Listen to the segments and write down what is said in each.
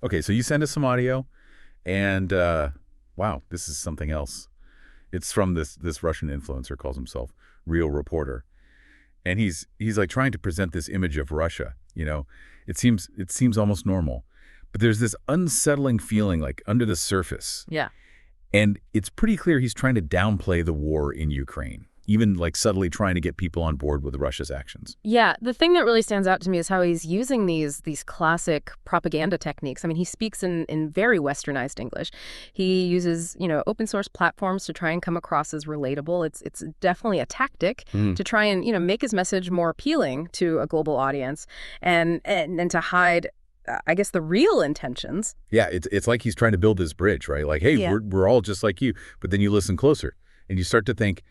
Okay, so you send us some audio, and wow, this is something else. It's from this Russian influencer, calls himself Real Reporter, and he's like trying to present this image of Russia. It seems almost normal, but there's this unsettling feeling like under the surface, Yeah. and it's pretty clear he's trying to downplay the war in Ukraine, even like subtly trying to get people on board with Russia's actions. Yeah, the thing that really stands out to me is how he's using these classic propaganda techniques. I mean, he speaks in very westernized English. He uses, open source platforms to try and come across as relatable. It's definitely a tactic to try and, make his message more appealing to a global audience and to hide I guess the real intentions. Yeah, it's like he's trying to build this bridge, right? Like, hey, Yeah. we're all just like you. But then you listen closer and you start to think,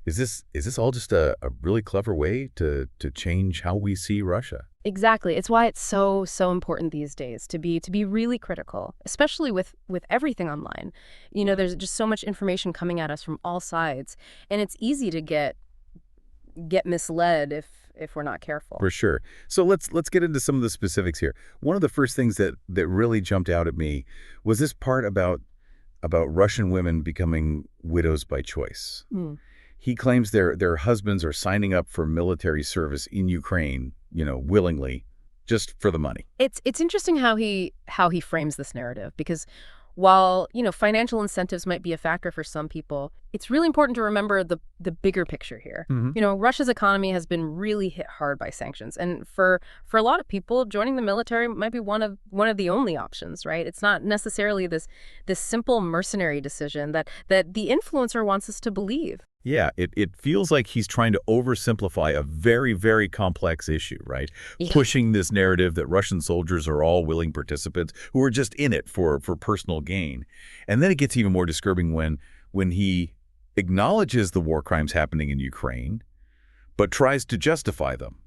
is this all just a really clever way to change how we see Russia? Exactly. It's why it's so important these days to be really critical, especially with everything online. There's just so much information coming at us from all sides, and it's easy to get misled if we're not careful. For sure. So let's get into some of the specifics here. One of the first things that really jumped out at me was this part about Russian women becoming widows by choice. He claims their husbands are signing up for military service in Ukraine, willingly, just for the money. It's interesting how he frames this narrative, because while, financial incentives might be a factor for some people, it's really important to remember the bigger picture here. Russia's economy has been really hit hard by sanctions. And for a lot of people, joining the military might be one of the only options, right? It's not necessarily this simple mercenary decision that the influencer wants us to believe. Yeah, it feels like he's trying to oversimplify a very, very complex issue, right? Yeah. Pushing this narrative that Russian soldiers are all willing participants who are just in it for personal gain. And then it gets even more disturbing when he acknowledges the war crimes happening in Ukraine, but tries to justify them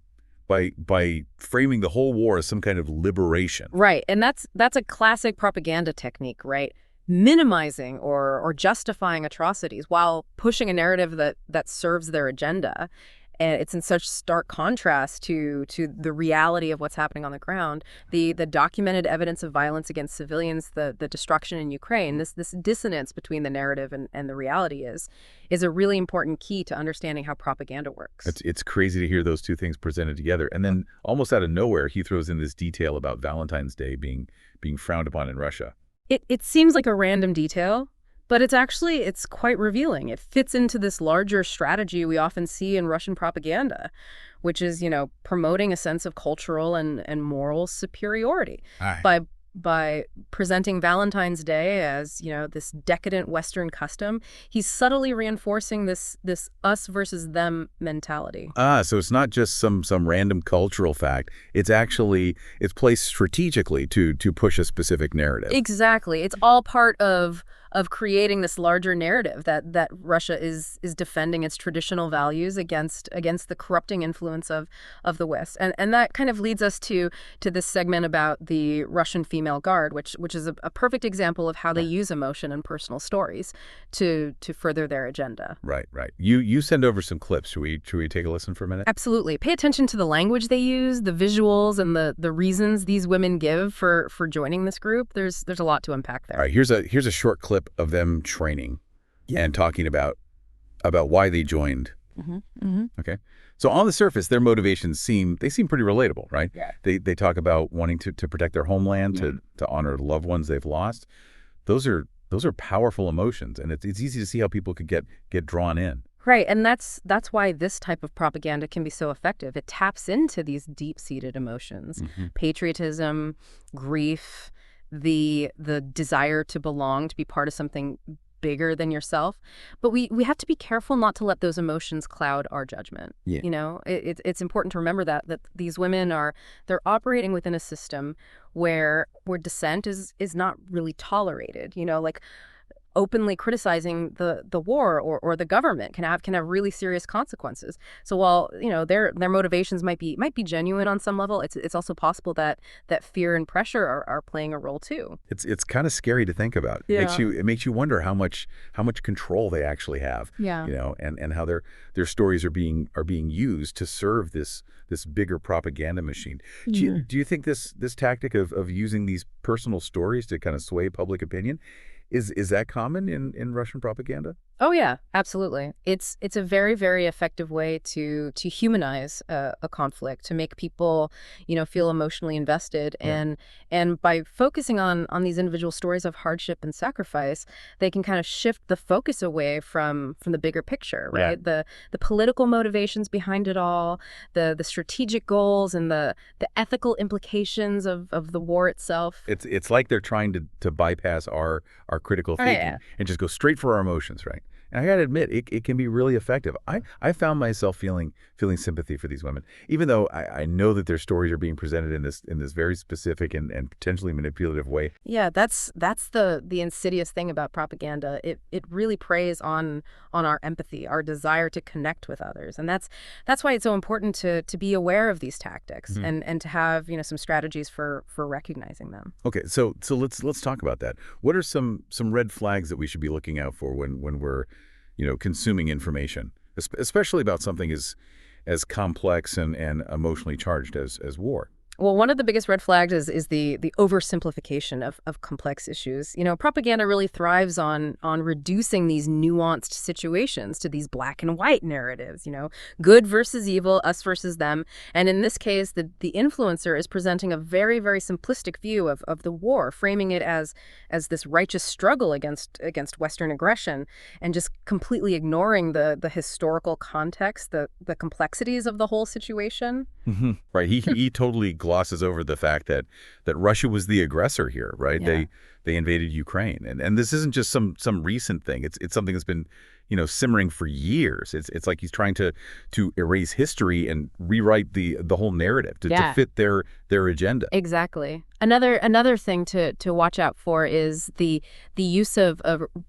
by framing the whole war as some kind of liberation. Right. And that's a classic propaganda technique, right? Minimizing or justifying atrocities while pushing a narrative that serves their agenda. And it's in such stark contrast to the reality of what's happening on the ground, the documented evidence of violence against civilians, the destruction in Ukraine. This dissonance between the narrative and the reality is a really important key to understanding how propaganda works. It's crazy to hear those two things presented together. And then almost out of nowhere, he throws in this detail about Valentine's Day being frowned upon in Russia. It seems like a random detail, but it's quite revealing. It fits into this larger strategy we often see in Russian propaganda, which is, promoting a sense of cultural and moral superiority by presenting Valentine's Day as, this decadent Western custom. He's subtly reinforcing this us versus them mentality. So it's not just some random cultural fact. It's placed strategically to push a specific narrative. Exactly. It's all part of creating this larger narrative that Russia is defending its traditional values against the corrupting influence of the West. And that kind of leads us to this segment about the Russian female guard, which is a perfect example of how they use emotion and personal stories to further their agenda. Right. You send over some clips. Should we take a listen for a minute? Absolutely. Pay attention to the language they use, the visuals, and the reasons these women give for joining this group. There's a lot to unpack there. All right, here's a short clip of them training and talking about why they joined. Okay, so on the surface, their motivations seem pretty relatable, right? Yeah. They talk about wanting to protect their homeland, to honor loved ones they've lost. Those are powerful emotions, and it's easy to see how people could get drawn in. Right, and that's why this type of propaganda can be so effective. It taps into these deep-seated emotions: patriotism, grief, the desire to belong, to be part of something bigger than yourself. But we have to be careful not to let those emotions cloud our judgment. Yeah. It's important to remember that these women they're operating within a system where dissent is not really tolerated. Like openly criticizing the war or the government can have really serious consequences. So while their motivations might be genuine on some level, it's also possible that fear and pressure are playing a role too. It's kind of scary to think about. Yeah. It makes you wonder how much control they actually have. Yeah. And how their stories are being used to serve this bigger propaganda machine. Do you think this tactic of using these personal stories to kind of sway public opinion is that common in Russian propaganda? Oh yeah, absolutely. It's a very, very effective way to humanize a conflict, to make people, feel emotionally invested, Yeah. and by focusing on these individual stories of hardship and sacrifice, they can kind of shift the focus away from the bigger picture, Yeah. right? The political motivations behind it all, the strategic goals, and the ethical implications of the war itself. It's like they're trying to bypass our critical Oh, thinking yeah. and just go straight for our emotions, right? And I got to admit, it can be really effective. I found myself feeling sympathy for these women, even though I know that their stories are being presented in this very specific and potentially manipulative way. Yeah, that's the insidious thing about propaganda. It really preys on our empathy, our desire to connect with others. And that's why it's so important to be aware of these tactics and to have, some strategies for recognizing them. Okay, so let's talk about that. What are some red flags that we should be looking out for when we're consuming information, especially about something as complex and emotionally charged as war? Well, one of the biggest red flags is the oversimplification of complex issues. Propaganda really thrives on reducing these nuanced situations to these black and white narratives, good versus evil, us versus them. And in this case, the influencer is presenting a very, very simplistic view of the war, framing it as this righteous struggle against Western aggression, and just completely ignoring the historical context, the complexities of the whole situation. Right. He totally glosses over the fact that Russia was the aggressor here, right? Yeah. They invaded Ukraine, and this isn't just some recent thing. It's something that's been simmering for years. It's like he's trying to erase history and rewrite the whole narrative to fit their agenda. Exactly. Another thing to watch out for is the use of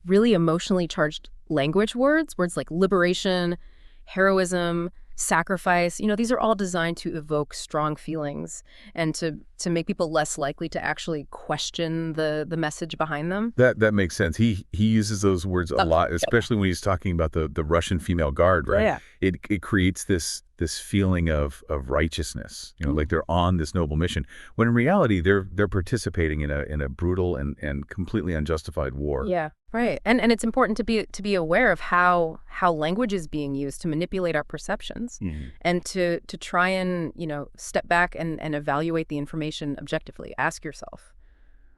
really emotionally charged words like liberation, heroism, sacrifice. These are all designed to evoke strong feelings and to make people less likely to actually question the message behind them. That makes sense. He uses those words a lot, especially when he's talking about the Russian female guard, right? Yeah. It creates this feeling of righteousness, like they're on this noble mission, when in reality they're participating in a brutal and completely unjustified war. Yeah, right. And it's important to be aware of how language is being used to manipulate our perceptions, and to try and step back and evaluate the information objectively. Ask yourself,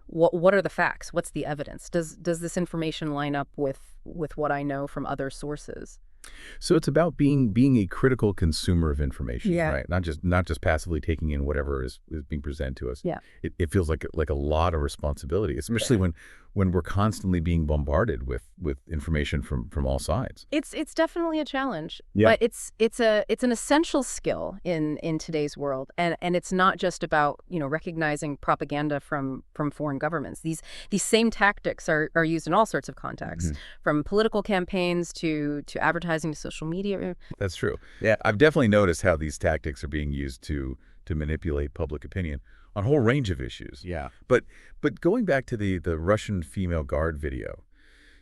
what are the facts? What's the evidence? Does this information line up with what I know from other sources? So it's about being a critical consumer of information, Yeah. right? Not just passively taking in whatever is being presented to us. Yeah. It feels like a lot of responsibility, especially when we're constantly being bombarded with information from all sides. It's definitely a challenge, Yeah. but it's an essential skill in today's world, and it's not just about recognizing propaganda from foreign governments. These same tactics are used in all sorts of contexts, from political campaigns to advertising to social media. That's true. Yeah, I've definitely noticed how these tactics are being used to manipulate public opinion on a whole range of issues. Yeah. But going back to the Russian female guard video,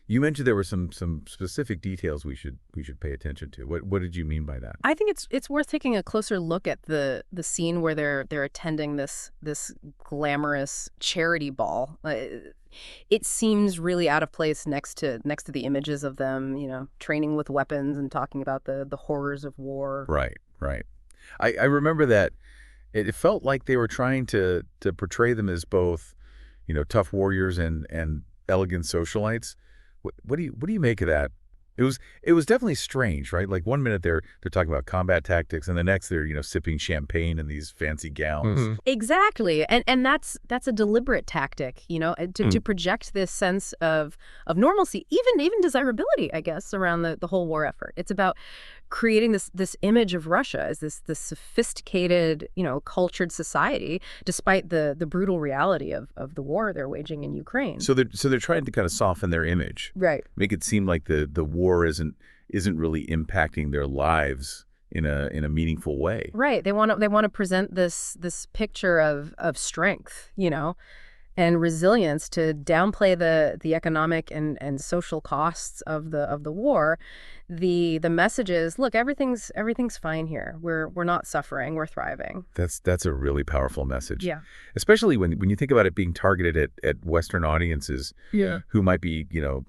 you mentioned there were some specific details we should pay attention to. What did you mean by that? I think it's worth taking a closer look at the scene where they're attending this glamorous charity ball. It seems really out of place next to the images of them, training with weapons and talking about the horrors of war. Right. I remember that it felt like they were trying to portray them as both, tough warriors and elegant socialites. What do you make of that? It was definitely strange, right? Like one minute they're talking about combat tactics, and the next they're sipping champagne in these fancy gowns. Exactly. And that's a deliberate tactic, to project this sense of normalcy, even desirability, I guess, around the whole war effort. It's about creating this image of Russia as this sophisticated, cultured society, despite the brutal reality of the war they're waging in Ukraine. So they're trying to kind of soften their image, Right. make it seem like the war isn't really impacting their lives in a meaningful way. Right. They want to present this picture of strength, and resilience to downplay the economic and social costs of the war. The message is, look, everything's fine here. We're not suffering. We're thriving. That's a really powerful message. Yeah. Especially when you think about it being targeted at Western audiences who might be,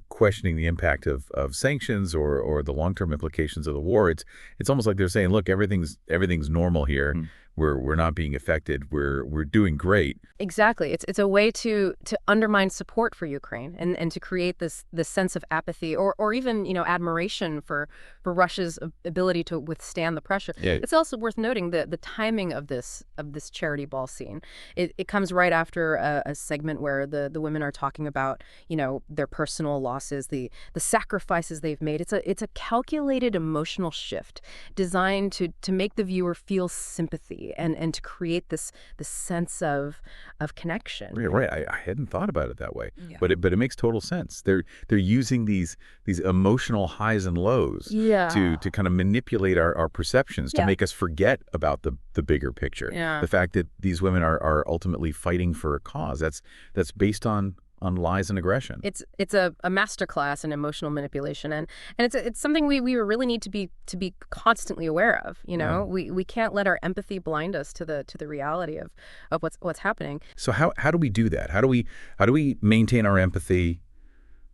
questioning the impact of sanctions or the long-term implications of the war. It's almost like they're saying, look, everything's normal here. We're not being affected. We're doing great. Exactly. It's a way to undermine support for Ukraine and to create this sense of apathy or even admiration for Russia's ability to withstand the pressure. Yeah. It's also worth noting the timing of this charity ball scene. It comes right after a segment where the women are talking about their personal losses, the sacrifices they've made. It's a calculated emotional shift designed to make the viewer feel sympathy and to create this sense of connection. Right. I hadn't thought about it that way, Yeah. but it makes total sense. They're using these emotional highs and lows to kind of manipulate our perceptions, to make us forget about the bigger picture. Yeah. The fact that these women are ultimately fighting for a cause that's based on lies and aggression. It's a masterclass in emotional manipulation, and it's something we really need to be constantly aware of. We can't let our empathy blind us to the reality of what's happening. So how do we do that? How do we maintain our empathy,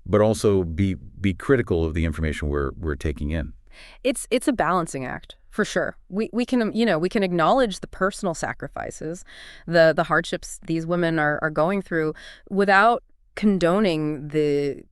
but also be critical of the information we're taking in? It's a balancing act, for sure. We can acknowledge the personal sacrifices, the hardships these women are going through, without condoning the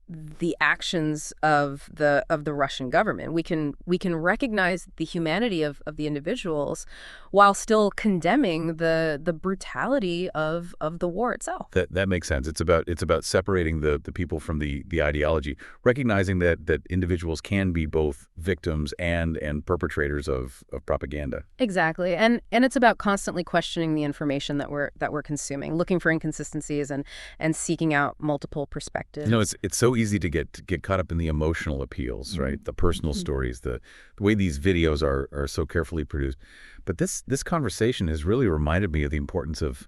actions of the Russian government. We can recognize the humanity of the individuals while still condemning the brutality of the war itself. That makes sense. It's about separating the people from the ideology, recognizing that individuals can be both victims and perpetrators of propaganda. Exactly. And it's about constantly questioning the information that we're consuming, looking for inconsistencies and seeking out multiple perspectives. It's so easy to get caught up in the emotional appeals, right? The personal stories, the way these videos are so carefully produced. But this conversation has really reminded me of the importance of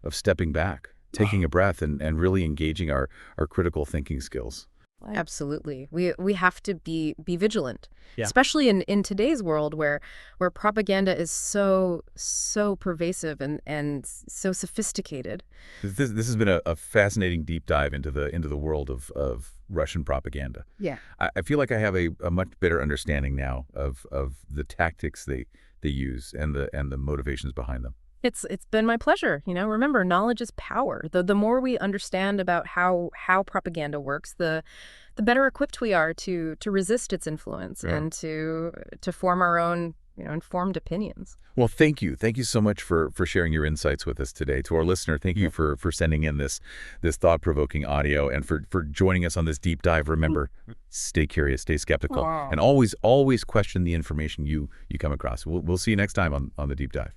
stepping back, taking a breath, and really engaging our critical thinking skills. Absolutely. We have to be vigilant, Yeah. especially in today's world where propaganda is so pervasive and so sophisticated. This has been a fascinating deep dive into the world of Russian propaganda. Yeah. I feel like I have a much better understanding now of the tactics they use and the motivations behind them. It's been my pleasure. Remember, knowledge is power. The more we understand about how propaganda works, the better equipped we are to resist its influence and to form our own informed opinions. Well, thank you. Thank you so much for sharing your insights with us today. To our listener, thank you for sending in this thought-provoking audio and for joining us on this deep dive. Remember, stay curious, stay skeptical, and always question the information you come across. We'll see you next time on the deep dive.